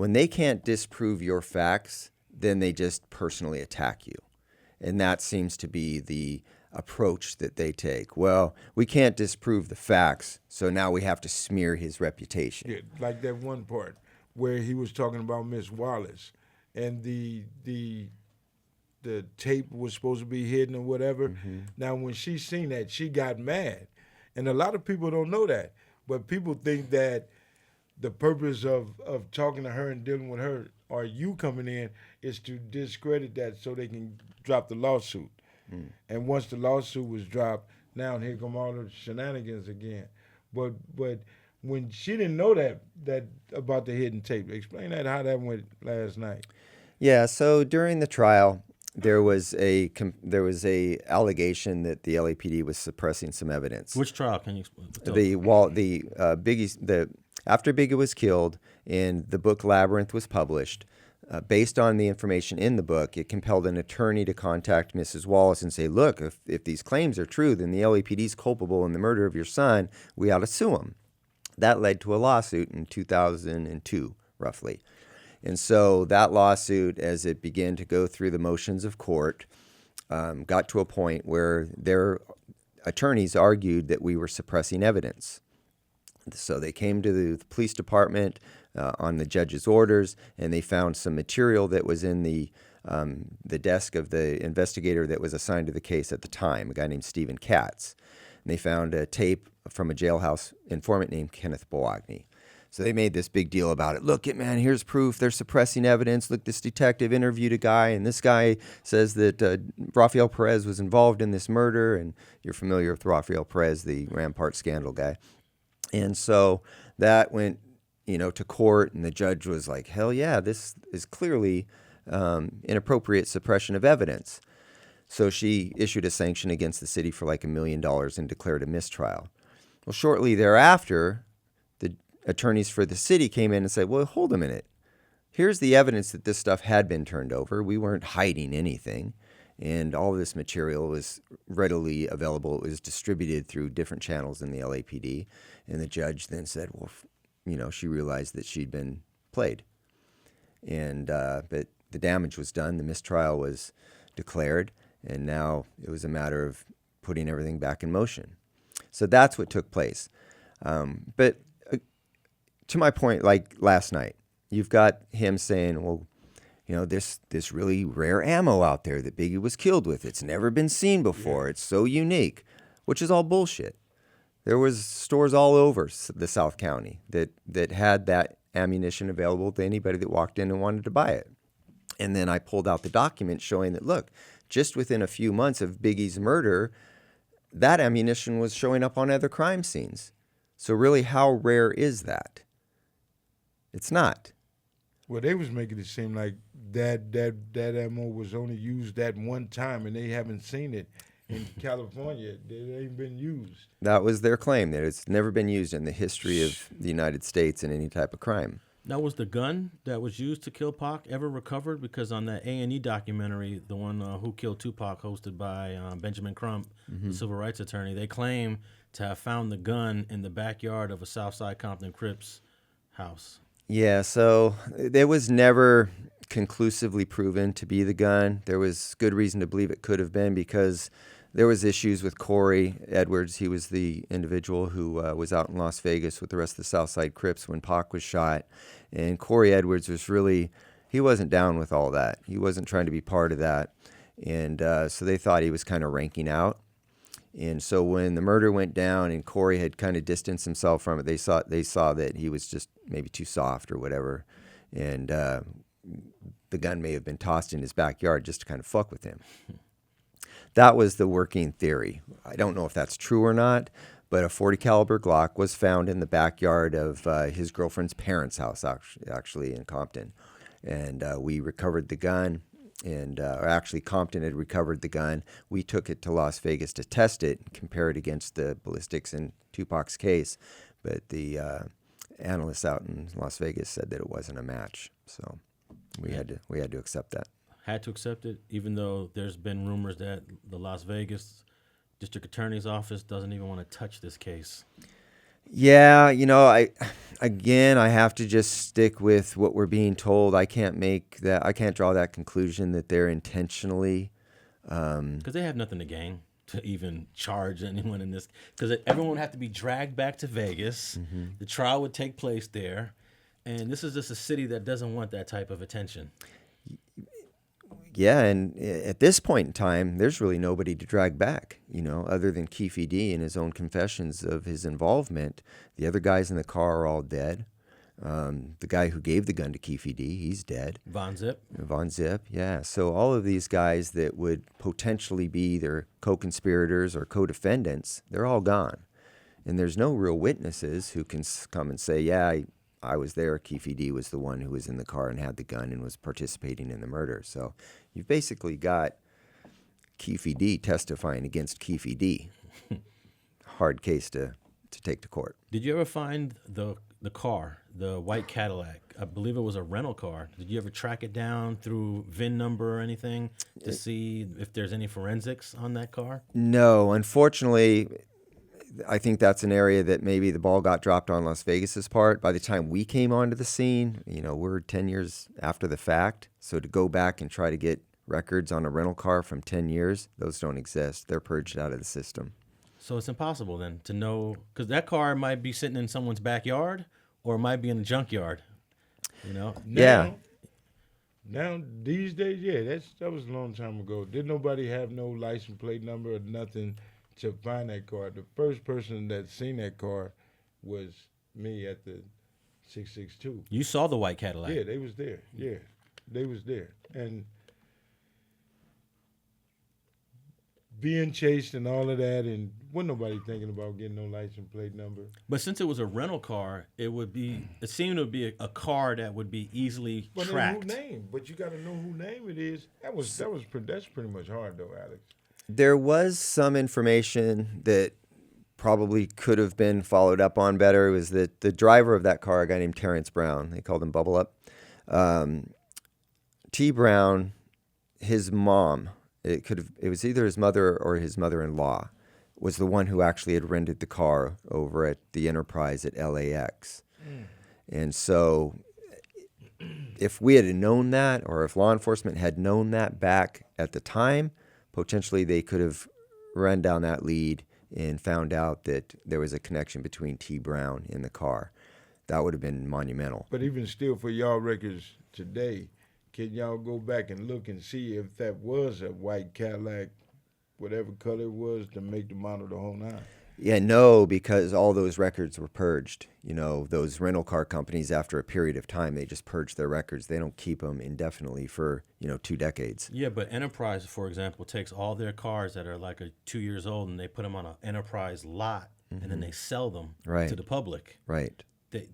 When they can't disprove your facts, then they just personally attack you. And that seems to be the approach that they take. Well, we can't disprove the facts, so now we have to smear his reputation. Yeah, like that one part where he was talking about Miss Wallace, and the tape was supposed to be hidden or whatever. Now, when she seen that, she got mad, and a lot of people don't know that. But people think that the purpose of talking to her and dealing with her, or you coming in, is to discredit that so they can drop the lawsuit. And once the lawsuit was dropped, now here come all the shenanigans again. But when she didn't know that about the hidden tape, explain that how that went last night. Yeah, so during the trial, there was a allegation that the LAPD was suppressing some evidence. Which trial can you tell? After Biggie was killed and the book Labyrinth was published, based on the information in the book, it compelled an attorney to contact Mrs. Wallace and say, look, if these claims are true, then the LAPD is culpable in the murder of your son. We ought to sue them. That led to a lawsuit in 2002, roughly. And so that lawsuit, as it began to go through the motions of court, got to a point where their attorneys argued that we were suppressing evidence. So they came to the police department on the judge's orders, and they found some material that was in the desk of the investigator that was assigned to the case at the time, a guy named Stephen Katz. And they found a tape from a jailhouse informant named Kenneth Boagny. So they made this big deal about it. Look, man, here's proof. They're suppressing evidence. Look, this detective interviewed a guy, and this guy says that Rafael Perez was involved in this murder. And you're familiar with Rafael Perez, the Rampart scandal guy. And so that went, to court, and the judge was like, hell yeah, this is clearly inappropriate suppression of evidence. So she issued a sanction against the city for like $1 million and declared a mistrial. Well, shortly thereafter, the attorneys for the city came in and said, well, hold a minute. Here's the evidence that this stuff had been turned over. We weren't hiding anything. And all of this material was readily available. It was distributed through different channels in the LAPD. And the judge then said, well, she realized that she'd been played. And but the damage was done. The mistrial was declared. And now it was a matter of putting everything back in motion. So that's what took place. But to my point, like last night, you've got him saying, well, this really rare ammo out there that Biggie was killed with. It's never been seen before. It's so unique, which is all bullshit. There was stores all over the South County that had that ammunition available to anybody that walked in and wanted to buy it. And then I pulled out the document showing that, look, just within a few months of Biggie's murder, that ammunition was showing up on other crime scenes. So really, how rare is that? It's not. Well, they was making it seem like that ammo was only used that one time, and they haven't seen it in California. It ain't been used. That was their claim, that it's never been used in the history of the United States in any type of crime. Now, was the gun that was used to kill Pac ever recovered? Because on that A&E documentary, the one Who Killed Tupac, hosted by Benjamin Crump, the civil rights attorney, they claim to have found the gun in the backyard of a Southside Compton Crips house. Yeah, so it was never conclusively proven to be the gun. There was good reason to believe it could have been because there was issues with Corey Edwards. He was the individual who was out in Las Vegas with the rest of the Southside Crips when Pac was shot. And Corey Edwards he wasn't down with all that. He wasn't trying to be part of that. And so they thought he was kind of ranking out. And so when the murder went down and Corey had kind of distanced himself from it, they saw that he was just maybe too soft or whatever. And the gun may have been tossed in his backyard just to kind of fuck with him. That was the working theory. I don't know if that's true or not, but a .40 caliber Glock was found in the backyard of his girlfriend's parents' house, actually in Compton. And we recovered the gun. Or actually, Compton had recovered the gun. We took it to Las Vegas to test it and compare it against the ballistics in Tupac's case. But the analysts out in Las Vegas said that it wasn't a match. So we had to accept that. Had to accept it, even though there's been rumors that the Las Vegas District Attorney's Office doesn't even want to touch this case. Yeah, I have to just stick with what we're being told. I can't draw that conclusion that they're intentionally. Because they have nothing to gain to even charge anyone in this. Because everyone would have to be dragged back to Vegas. The trial would take place there. And this is just a city that doesn't want that type of attention. Yeah, and at this point in time, there's really nobody to drag back, other than Keefe D and his own confessions of his involvement. The other guys in the car are all dead. The guy who gave the gun to Keefe D, he's dead. Von Zip, yeah. So all of these guys that would potentially be either co-conspirators or co-defendants, they're all gone. And there's no real witnesses who can come and say, yeah, I was there. Keefe D was the one who was in the car and had the gun and was participating in the murder. So you've basically got Keefe D testifying against Keefe D. Hard case to take to court. Did you ever find the car, the white Cadillac? I believe it was a rental car. Did you ever track it down through VIN number or anything to see if there's any forensics on that car? No, unfortunately, I think that's an area that maybe the ball got dropped on Las Vegas's part. By the time we came onto the scene, we're 10 years after the fact. So to go back and try to get records on a rental car from 10 years, those don't exist. They're purged out of the system. So it's impossible then to know, because that car might be sitting in someone's backyard or it might be in a junkyard, Yeah. Now, these days, yeah, that was a long time ago. Didn't nobody have no license plate number or nothing to find that car. The first person that seen that car was me at the 662. You saw the white Cadillac. Yeah, they was there. Yeah, they was there. And being chased and all of that, and wasn't nobody thinking about getting no license plate number. But since it was a rental car, it seemed to be a car that would be easily tracked. But who name? But you got to know who name it is. That's pretty much hard though, Alex. There was some information that probably could have been followed up on better. It was that the driver of that car, a guy named Terrence Brown, they called him Bubble Up. T. Brown, his mom, it was either his mother or his mother-in-law, was the one who actually had rented the car over at the Enterprise at LAX. And so if we had known that, or if law enforcement had known that back at the time, potentially they could have run down that lead and found out that there was a connection between T. Brown and the car. That would have been monumental. But even still, for y'all records today, can y'all go back and look and see if that was a white Cadillac, whatever color it was, to make the model the whole nine? Yeah, no, because all those records were purged. Those rental car companies, after a period of time, they just purge their records. They don't keep them indefinitely for, 2 decades. Yeah, but Enterprise, for example, takes all their cars that are like 2 years old and they put them on an Enterprise lot and then they sell them to the public. Right.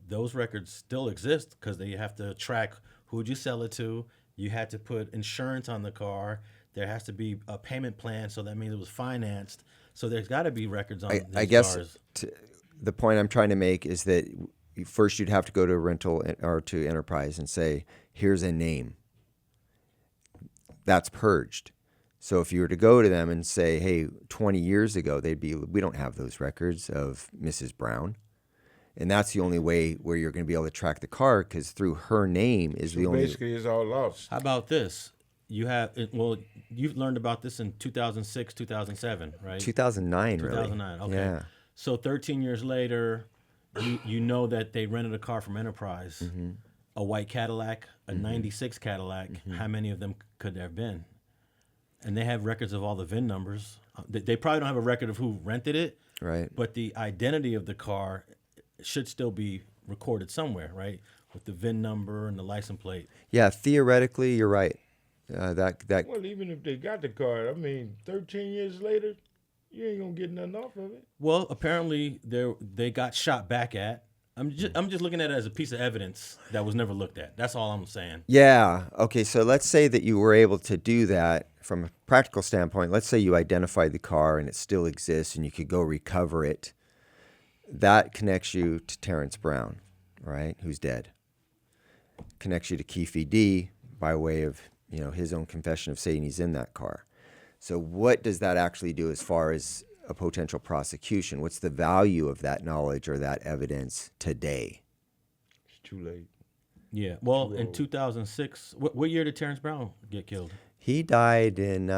Those records still exist because they have to track who'd you sell it to. You had to put insurance on the car. There has to be a payment plan, so that means it was financed. So there's got to be records on these cars. I guess the point I'm trying to make is that first you'd have to go to a rental or to Enterprise and say, here's a name. That's purged. So if you were to go to them and say, hey, 20 years ago, we don't have those records of Mrs. Brown. And that's the only way where you're going to be able to track the car, because through her name is the only. Basically, it's all lost. How about this? You've learned about this in 2006, 2007, right? 2009, really. 2009, okay. Yeah. So 13 years later, you know that they rented a car from Enterprise, a white Cadillac, a 96 Cadillac. How many of them could there have been? And they have records of all the VIN numbers. They probably don't have a record of who rented it. Right. But the identity of the car should still be recorded somewhere, right? With the VIN number and the license plate. Yeah, theoretically, you're right. Well, even if they got the car, 13 years later, you ain't gonna get nothing off of it. Well, apparently they got shot back at. I'm just looking at it as a piece of evidence that was never looked at. That's all I'm saying. Yeah. Okay. So let's say that you were able to do that from a practical standpoint. Let's say you identified the car and it still exists and you could go recover it. That connects you to Terrence Brown, right? Who's dead. Connects you to Keefe D by way of, his own confession of saying he's in that car. So what does that actually do as far as a potential prosecution? What's the value of that knowledge or that evidence today? It's too late. Yeah. Well, in 2006, what year did Terrence Brown get killed? He died in,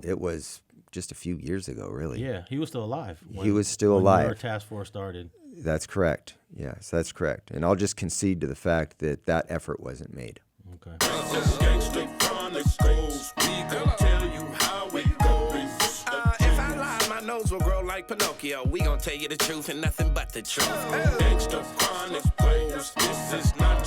it was just a few years ago, really. Yeah, he was still alive. He was still when alive. Your task force started. That's correct. Yes, that's correct. And I'll just concede to the fact that that effort wasn't made. Okay. Gangster Chronicles, we gon' tell you how it goes. If I lie, my nose will grow like Pinocchio. We gon' tell you the truth and nothing but the truth. Gangster Chronicles, this is not